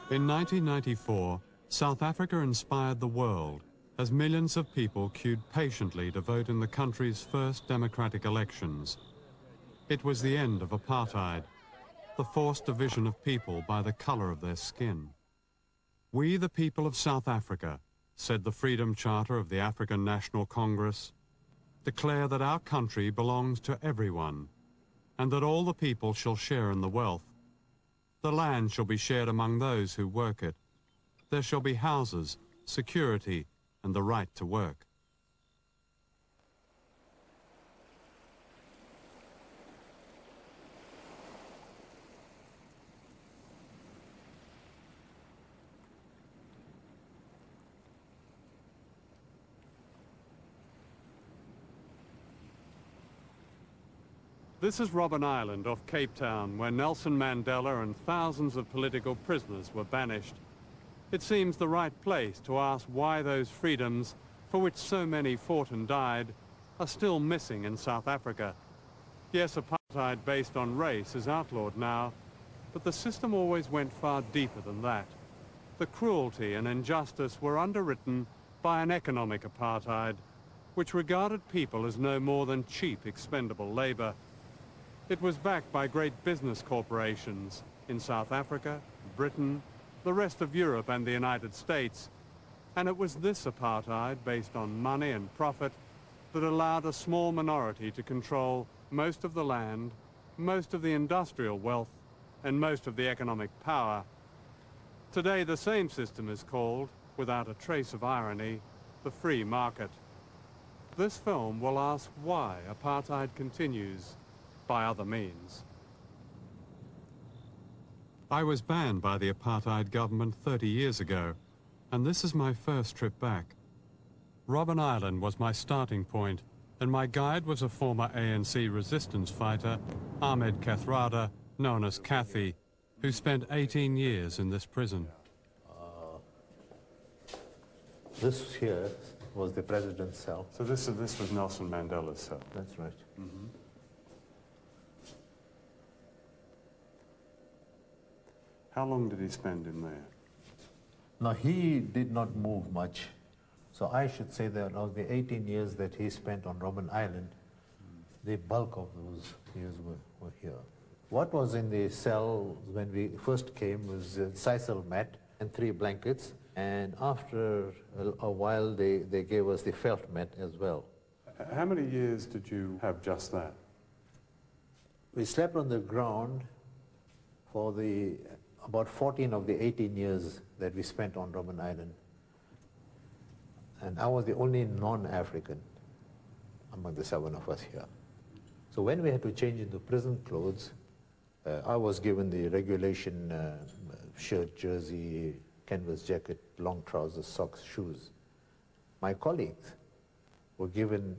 In 1994, South Africa inspired the world as millions of people queued patiently to vote in the country's first democratic elections. It was the end of apartheid, the forced division of people by the color of their skin. "We, the people of South Africa," said the Freedom Charter of the African National Congress, "declare that our country belongs to everyone, and that all the people shall share in the wealth. The land shall be shared among those who work it. There shall be houses, security, and the right to work." This is Robben Island off Cape Town, where Nelson Mandela and thousands of political prisoners were banished. It seems the right place to ask why those freedoms, for which so many fought and died, are still missing in South Africa. Yes, apartheid based on race is outlawed now, but the system always went far deeper than that. The cruelty and injustice were underwritten by an economic apartheid, which regarded people as no more than cheap, expendable labor. It was backed by great business corporations in South Africa, Britain, the rest of Europe and the United States. And it was this apartheid, based on money and profit, that allowed a small minority to control most of the land, most of the industrial wealth, and most of the economic power. Today, the same system is called, without a trace of irony, the free market. This film will ask why apartheid continues by other means. I was banned by the apartheid government 30 years ago, and this is my first trip back. Robben Island was my starting point, and my guide was a former ANC resistance fighter, Ahmed Kathrada, known as Kathy, who spent 18 years in this prison. This here was the president's cell. So this was Nelson Mandela's cell? That's right. Mm-hmm. How long did he spend in there? Now, he did not move much. So I should say that of the 18 years that he spent on Robben Island, the bulk of those years were here. What was in the cell when we first came was a sisal mat and 3 blankets. And after a while, they gave us the felt mat as well. How many years did you have just that? We slept on the ground for about 14 of the 18 years that we spent on Robben Island. And I was the only non-African among the 7 of us here. So when we had to change into prison clothes, I was given the regulation shirt, jersey, canvas jacket, long trousers, socks, shoes. My colleagues were given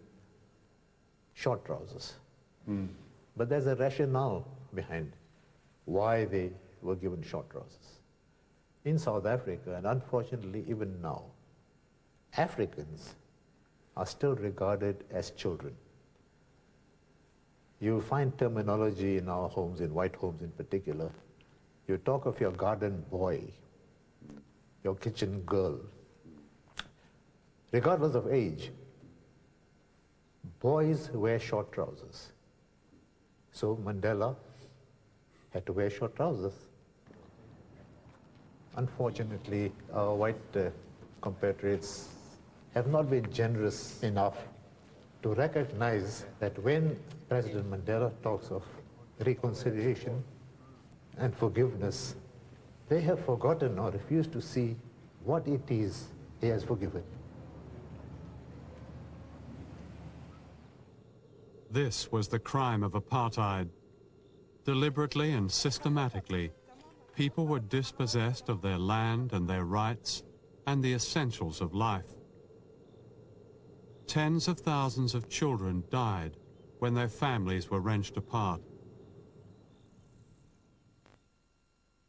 short trousers. But there's a rationale behind why they were given short trousers. In South Africa, and unfortunately even now, Africans are still regarded as children. You find terminology in our homes, in white homes in particular. You talk of your garden boy, your kitchen girl. Regardless of age, boys wear short trousers. So Mandela had to wear short trousers. Unfortunately, our white compatriots have not been generous enough to recognize that when President Mandela talks of reconciliation and forgiveness, they have forgotten or refused to see what it is he has forgiven. This was the crime of apartheid. Deliberately and systematically, people were dispossessed of their land and their rights and the essentials of life. Tens of thousands of children died when their families were wrenched apart.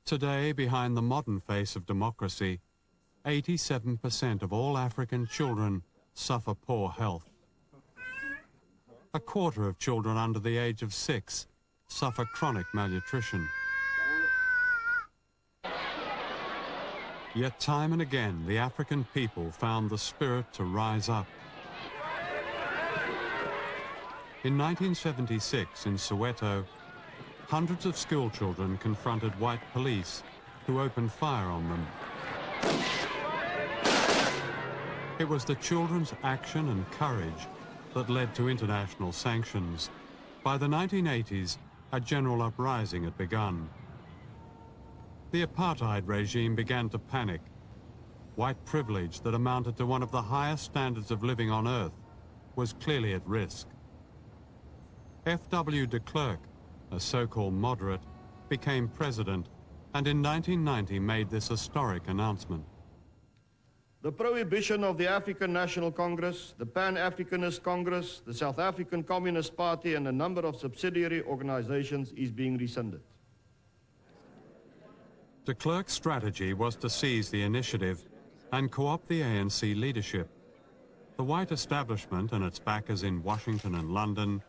Today, behind the modern face of democracy, 87% of all African children suffer poor health. A quarter of children under the age of 6 suffer chronic malnutrition. Yet time and again, the African people found the spirit to rise up. In 1976, in Soweto, hundreds of schoolchildren confronted white police who opened fire on them. It was the children's action and courage that led to international sanctions. By the 1980s, a general uprising had begun. The Apartheid regime began to panic. White privilege that amounted to one of the highest standards of living on earth was clearly at risk. F.W. de Klerk, a so-called moderate, became president and in 1990 made this historic announcement. The prohibition of the African National Congress, the Pan-Africanist Congress, the South African Communist Party and a number of subsidiary organizations is being rescinded. De Klerk's strategy was to seize the initiative and co-opt the ANC leadership. The white establishment and its backers in Washington and London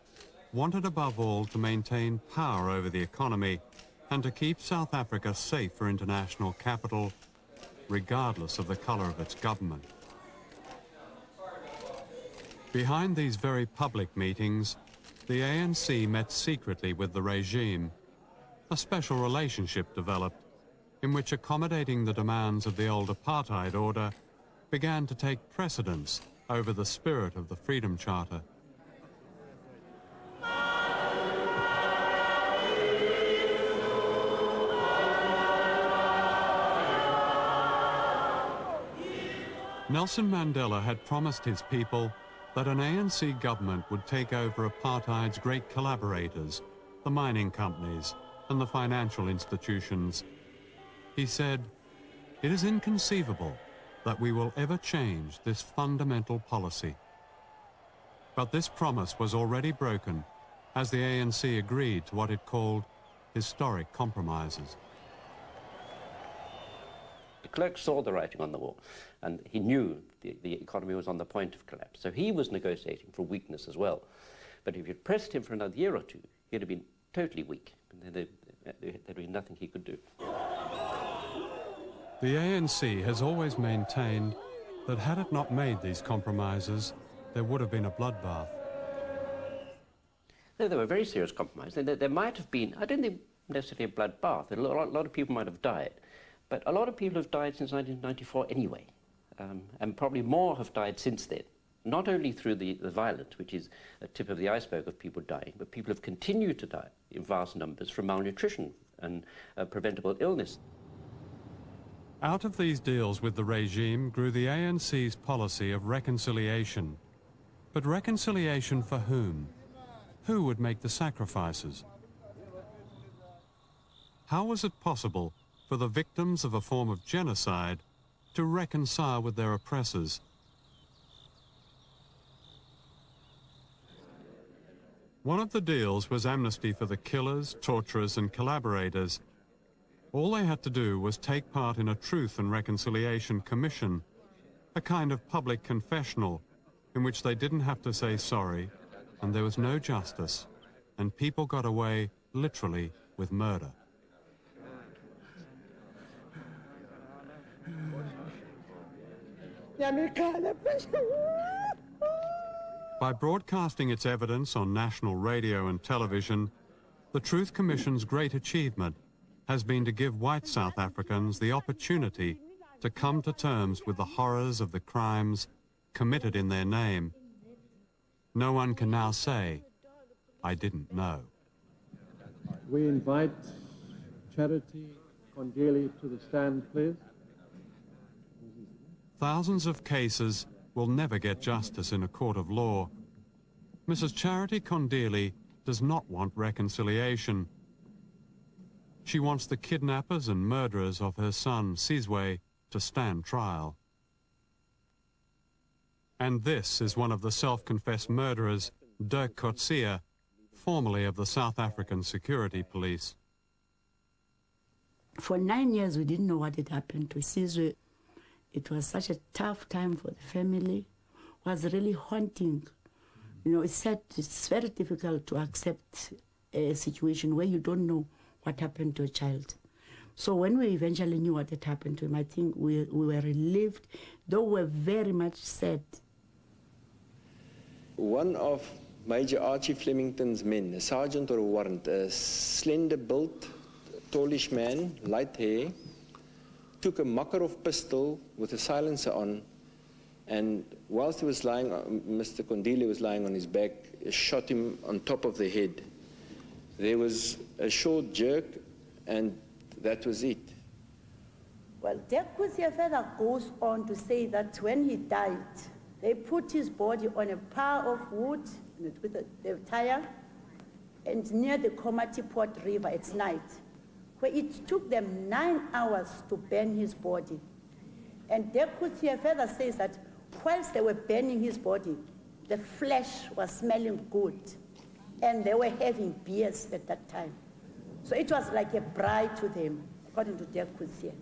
wanted above all to maintain power over the economy and to keep South Africa safe for international capital, regardless of the colour of its government. Behind these very public meetings, the ANC met secretly with the regime. A special relationship developed in which accommodating the demands of the old apartheid order began to take precedence over the spirit of the Freedom Charter. Nelson Mandela had promised his people that an ANC government would take over apartheid's great collaborators, the mining companies and the financial institutions. He said, "It is inconceivable that we will ever change this fundamental policy." But this promise was already broken as the ANC agreed to what it called historic compromises. De Klerk saw the writing on the wall, and he knew the economy was on the point of collapse. So he was negotiating for weakness as well. But if you'd pressed him for another year or two, he'd have been totally weak. There'd be nothing he could do. The ANC has always maintained that had it not made these compromises, there would have been a bloodbath. No, they were very serious compromises. There might have been, I don't think necessarily a bloodbath. A lot of people might have died. But a lot of people have died since 1994 anyway, and probably more have died since then. Not only through the violence, which is a tip of the iceberg of people dying, but people have continued to die in vast numbers from malnutrition and preventable illness. Out of these deals with the regime grew the ANC's policy of reconciliation. But reconciliation for whom? Who would make the sacrifices? How was it possible for the victims of a form of genocide to reconcile with their oppressors? One of the deals was amnesty for the killers, torturers and collaborators. All they had to do was take part in a Truth and Reconciliation Commission, a kind of public confessional in which they didn't have to say sorry and there was no justice, and people got away literally with murder. By broadcasting its evidence on national radio and television, the Truth Commission's great achievement has been to give white South Africans the opportunity to come to terms with the horrors of the crimes committed in their name. No one can now say, "I didn't know." We invite Charity Condeli to the stand, please. Thousands of cases will never get justice in a court of law. Mrs. Charity Condeli does not want reconciliation. She wants the kidnappers and murderers of her son, Sizwe, to stand trial. And this is one of the self-confessed murderers, Dirk Coetzee, formerly of the South African Security Police. For 9 years, we didn't know what had happened to Sizwe. It was such a tough time for the family. It was really haunting. You know, it's very difficult to accept a situation where you don't know what happened to a child. So when we eventually knew what had happened to him, I think we were relieved, though we were very much sad. One of Major Archie Flemington's men, a sergeant or a warrant, a slender-built, tallish man, light hair, took a Makarov pistol with a silencer on, and whilst he was lying, Mr. Kondile was lying on his back, shot him on top of the head. There was a short jerk, and that was it. Well, Dekusia further goes on to say that when he died, they put his body on a pile of wood with the tire and near the Komati-Port River at night, where it took them 9 hours to burn his body. And Dekusia further says that whilst they were burning his body, the flesh was smelling good, and they were having beers at that time. So it was like a bride to them, according to Dekusia.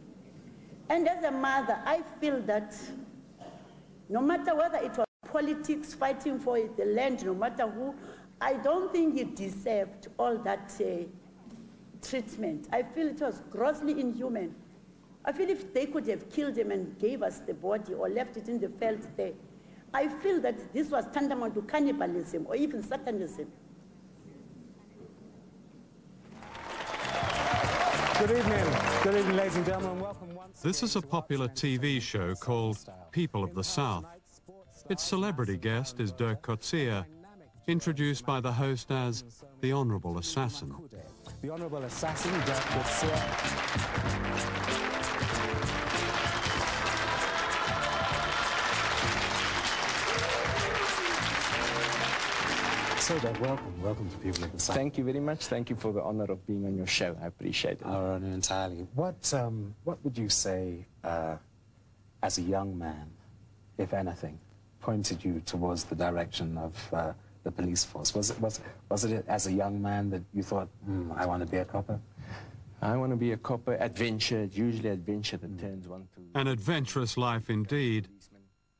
And as a mother, I feel that no matter whether it was politics fighting for the land, no matter who, I don't think he deserved all that treatment. I feel it was grossly inhuman. I feel if they could have killed him and gave us the body or left it in the field there, I feel that this was tantamount to cannibalism or even satanism. Good evening, ladies and gentlemen. Welcome once. This is a popular TV show called People of the South. Its celebrity guest is Dirk Coetzee, introduced by the host as the Honourable Assassin. The Honourable Assassin, Dirk Coetzee. So, Dirk, welcome to People of the South. Thank you very much. Thank you for the honor of being on your show. I appreciate it. Our honor entirely. What would you say, as a young man, if anything, pointed you towards the direction of the police force? Was it as a young man that you thought, I want to be a copper? I want to be a copper. Adventure, it's usually adventure that turns one to... An adventurous life indeed.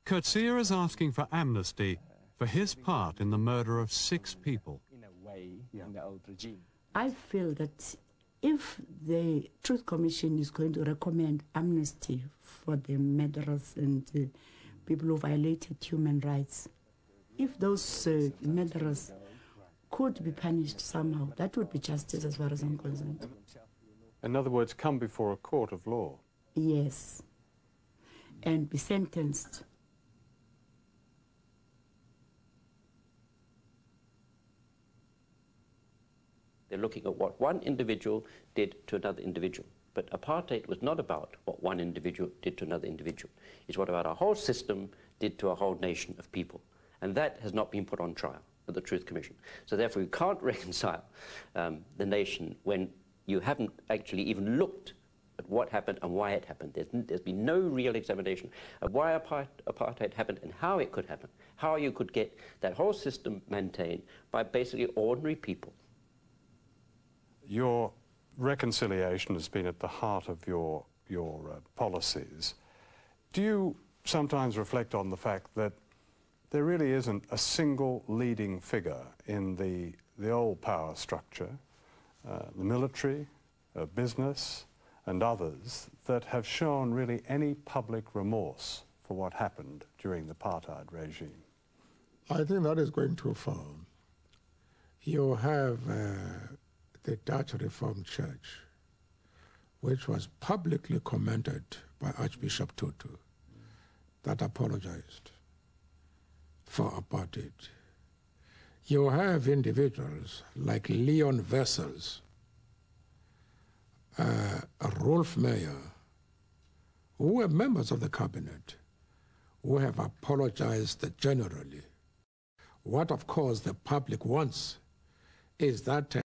Coetzee is asking for amnesty for his part in the murder of 6 people. In a way, in the old regime. I feel that if the Truth Commission is going to recommend amnesty for the murderers and people who violated human rights, if those murderers could be punished somehow, that would be justice as far as I'm concerned. In other words, come before a court of law. Yes, and be sentenced. They're looking at what one individual did to another individual. But apartheid was not about what one individual did to another individual. It's what about a whole system did to a whole nation of people. And that has not been put on trial with the Truth Commission. So therefore, you can't reconcile the nation when you haven't actually even looked at what happened and why it happened. There's been no real examination of why apartheid happened and how it could happen, how you could get that whole system maintained by basically ordinary people. Your reconciliation has been at the heart of your policies. Do you sometimes reflect on the fact that there really isn't a single leading figure in the old power structure, the military, business, and others, that have shown really any public remorse for what happened during the apartheid regime? I think that is going too far. You have the Dutch Reformed Church, which was publicly commended by Archbishop Tutu, that apologized for apartheid. You have individuals like Leon Wessels, Rolf Meyer, who were members of the cabinet, who have apologized generally. What, of course, the public wants is that